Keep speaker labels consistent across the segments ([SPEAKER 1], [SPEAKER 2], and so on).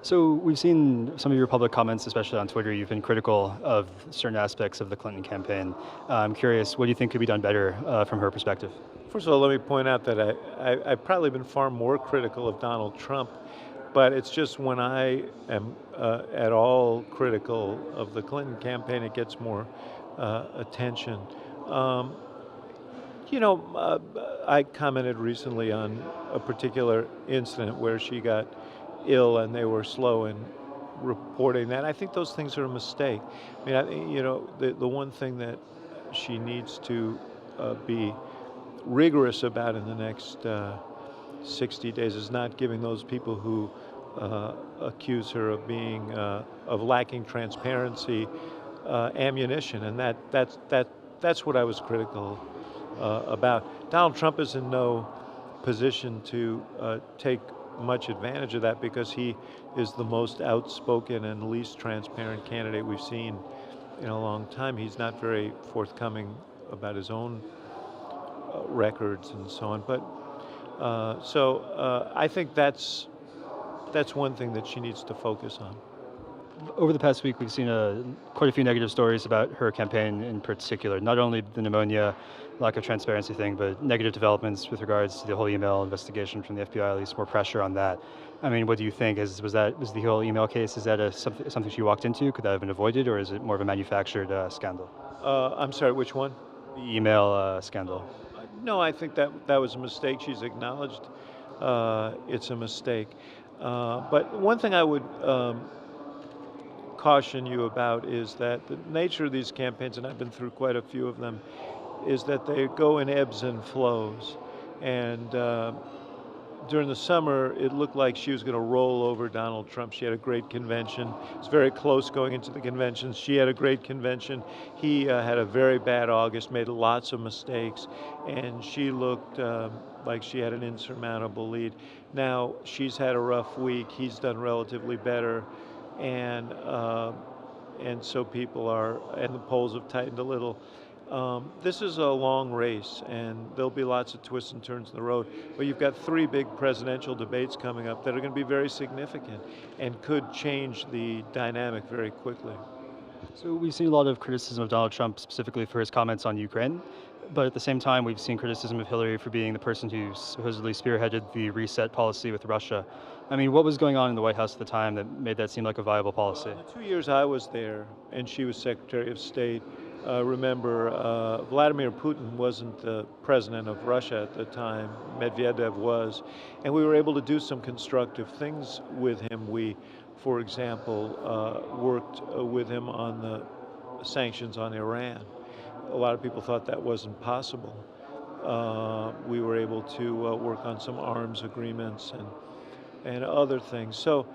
[SPEAKER 1] So we've seen some of your public comments, especially on Twitter. You've been critical of certain aspects of the Clinton campaign. I'm curious, what do you think could be done better from her perspective?
[SPEAKER 2] First of all, let me point out that I've probably been far more critical of Donald Trump, but it's just when I am at all critical of the Clinton campaign, it gets more attention. Um, I commented recently on a particular incident where she got ill and they were slow in reporting that. I think those things are a mistake. I mean, the one thing that she needs to be rigorous about in the next 60 days is not giving those people who accuse her of being of lacking transparency ammunition, and that's what I was critical about. Donald Trump is in no position to take much advantage of that because he is the most outspoken and least transparent candidate we've seen in a long time. He's not very forthcoming about his own records and so on. But I think that's one thing that she needs to focus on.
[SPEAKER 1] Over the past week, we've seen quite a few negative stories about her campaign in particular. Not only the pneumonia, lack of transparency thing, but negative developments with regards to the whole email investigation from the FBI. At least more pressure on that. I mean, what do you think? Was the whole email case? Is that something she walked into? Could that have been avoided, or is it more of a manufactured scandal?
[SPEAKER 2] I'm sorry, which one?
[SPEAKER 1] The email scandal.
[SPEAKER 2] No, I think that was a mistake. She's acknowledged it's a mistake. But one thing I would caution you about is that the nature of these campaigns, and I've been through quite a few of them, is that they go in ebbs and flows. And during the summer, it looked like she was going to roll over Donald Trump. She had a great convention. It's very close going into the convention. She had a great convention. He had a very bad August, made lots of mistakes, and she looked like she had an insurmountable lead. Now, she's had a rough week. He's done relatively better, and so people are, and the polls have tightened a little. This is a long race, and there'll be lots of twists and turns in the road. But you've got three big presidential debates coming up that are going to be very significant and could change the dynamic very quickly.
[SPEAKER 1] So we've seen a lot of criticism of Donald Trump specifically for his comments on Ukraine, but at the same time, we've seen criticism of Hillary for being the person who supposedly spearheaded the reset policy with Russia. I mean, what was going on in the White House at the time that made that seem like a viable policy?
[SPEAKER 2] In the 2 years I was there, and she was Secretary of State, remember, Vladimir Putin wasn't the president of Russia at the time. Medvedev was. And we were able to do some constructive things with him. We, for example, worked with him on the sanctions on Iran. A lot of people thought that wasn't possible. We were able to work on some arms agreements and other things. So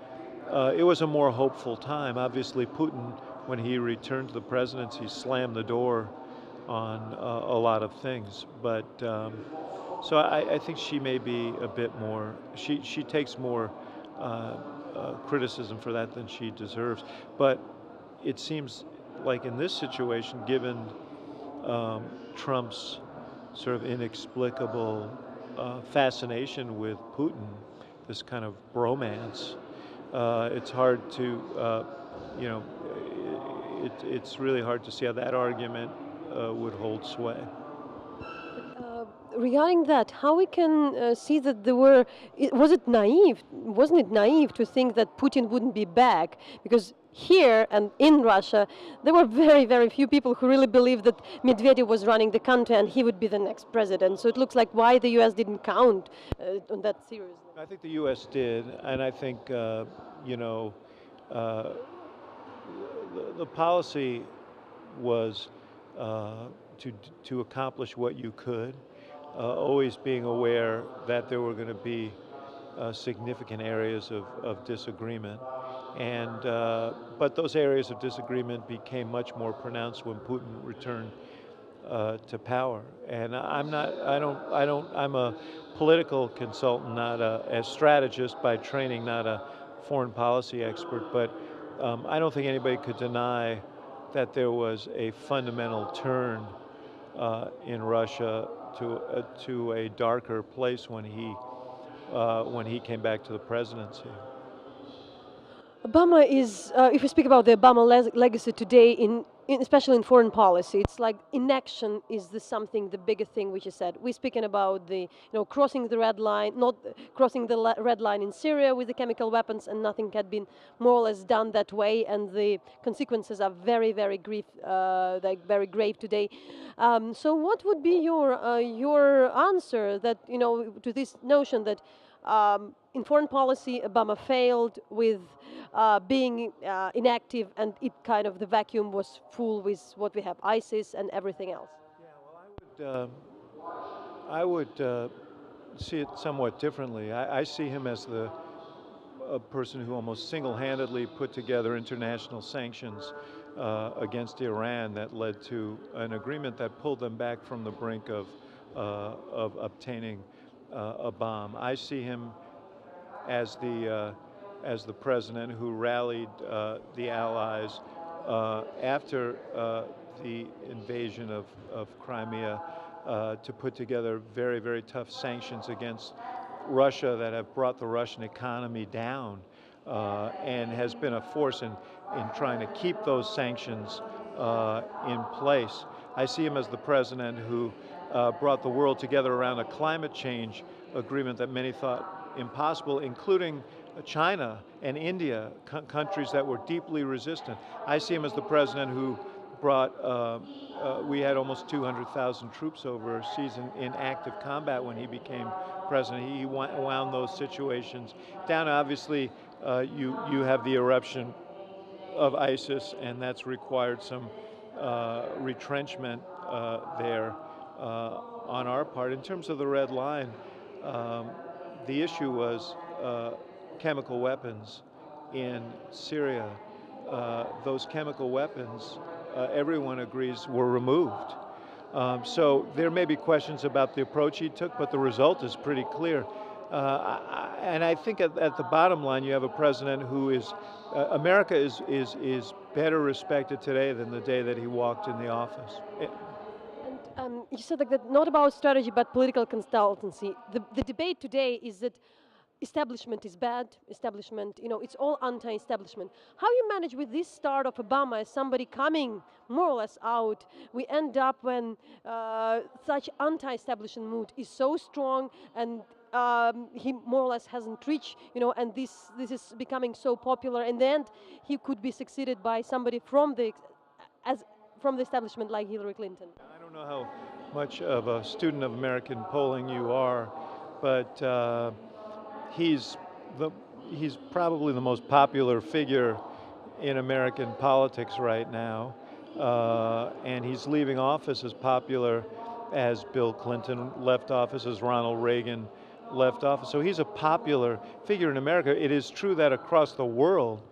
[SPEAKER 2] it was a more hopeful time. Obviously, Putin, when he returned to the presidency, slammed the door on a lot of things. But so I think she may be a bit more. She takes more criticism for that than she deserves. But it seems like in this situation, given Trump's sort of inexplicable fascination with Putin, this kind of bromance, it's hard to, you know, it's really hard to see how that argument would hold sway.
[SPEAKER 3] Regarding that, how we can see that was it naive? Wasn't it naive to think that Putin wouldn't be back? Because here and in Russia, there were very, very few people who really believed that Medvedev was running the country and he would be the next president. So it looks like why the U.S. didn't count on that seriously.
[SPEAKER 2] I think the U.S. did, and I think, you know, the policy was to accomplish what you could, always being aware that there were going to be significant areas of disagreement, and but those areas of disagreement became much more pronounced when Putin returned to power. And I'm a political consultant, not a strategist by training, not a foreign policy expert, but I don't think anybody could deny that there was a fundamental turn in Russia to a darker place when he came back to the presidency.
[SPEAKER 3] Obama is, if we speak about the Obama legacy today, especially in foreign policy, it's like inaction is the something, the biggest thing which is said. We're speaking about the, crossing the red line, not crossing the red line in Syria with the chemical weapons, and nothing had been more or less done that way, and the consequences are very, very grave, like very grave today. So, what would be your answer that to this notion that in foreign policy, Obama failed with being inactive, and it kind of the vacuum was full with what we have, ISIS and everything else.
[SPEAKER 2] Yeah, well, I would see it somewhat differently. I see him as a person who almost single-handedly put together international sanctions against Iran that led to an agreement that pulled them back from the brink of obtaining a bomb. I see him as the president who rallied the Allies after the invasion of Crimea to put together very, very tough sanctions against Russia that have brought the Russian economy down and has been a force in trying to keep those sanctions in place. I see him as the president who brought the world together around a climate change agreement that many thought impossible, including China and India, countries that were deeply resistant. I see him as the president who brought, we had almost 200,000 troops overseas in active combat when he became president. He wound those situations down. Obviously, you have the eruption of ISIS, and that's required some retrenchment there on our part. In terms of the red line, um, the issue was chemical weapons in Syria. Those chemical weapons, everyone agrees, were removed. So there may be questions about the approach he took, but the result is pretty clear. And I think at the bottom line, you have a president who is, America is better respected today than the day that he walked in the office.
[SPEAKER 3] And you said like that, not about strategy but political consultancy. The debate today is that establishment is bad, establishment, it's all anti-establishment. How you manage with this start of Obama as somebody coming more or less out, we end up when such anti-establishment mood is so strong, and he more or less hasn't reached, and this is becoming so popular. In the end, he could be succeeded by somebody as from the establishment like Hillary Clinton.
[SPEAKER 2] I don't know how much of a student of American polling you are, but he's the he's probably the most popular figure in American politics right now, and he's leaving office as popular as Bill Clinton left office, as Ronald Reagan left office. So he's a popular figure in America. It is true that across the world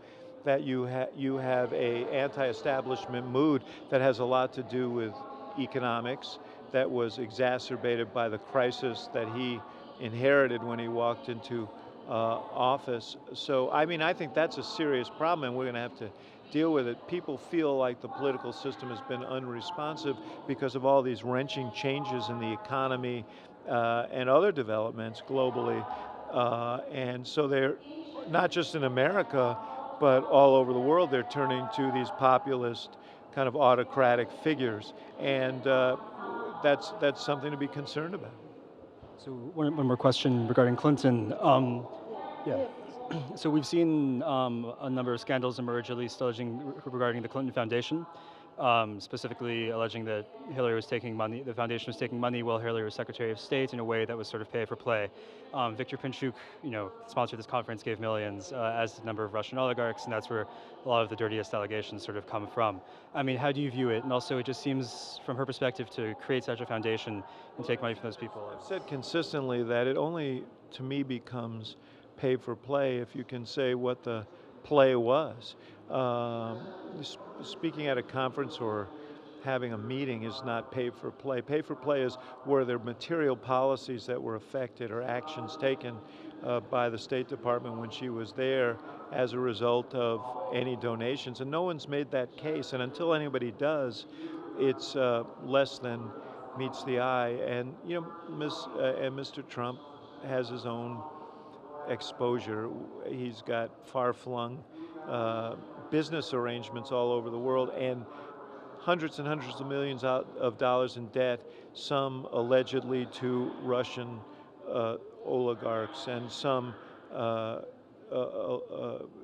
[SPEAKER 2] that you have a anti-establishment mood that has a lot to do with economics, that was exacerbated by the crisis that he inherited when he walked into office. So, I mean, I think that's a serious problem, and we're going to have to deal with it. People feel like the political system has been unresponsive because of all these wrenching changes in the economy and other developments globally. And so they're, not just in America, but all over the world, they're turning to these populist kind of autocratic figures. And that's something to be concerned about.
[SPEAKER 1] So one more question regarding Clinton. Yeah. So we've seen a number of scandals emerge, at least alleging regarding the Clinton Foundation, specifically alleging that Hillary was taking money, the foundation was taking money while Hillary was Secretary of State in a way that was sort of pay for play. Viktor Pinchuk, sponsored this conference, gave millions, as did a number of Russian oligarchs, and that's where a lot of the dirtiest allegations sort of come from. I mean, how do you view it? And also, it just seems, from her perspective, to create such a foundation and take money from those people.
[SPEAKER 2] I've said consistently that it only, to me, becomes pay for play if you can say what the play was. Speaking at a conference or having a meeting is not pay for play. Pay for play is where there are material policies that were affected or actions taken by the State Department when she was there as a result of any donations. And no one's made that case. And until anybody does, it's less than meets the eye. And Mr. Trump has his own exposure. He's got far-flung business arrangements all over the world, and hundreds and hundreds of millions of dollars in debt, some allegedly to Russian oligarchs, and some,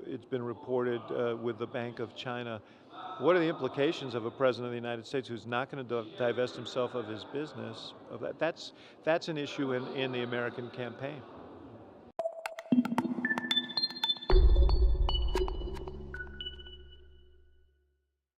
[SPEAKER 2] it's been reported, with the Bank of China. What are the implications of a president of the United States who's not going to divest himself of his business? That's an issue in the American campaign.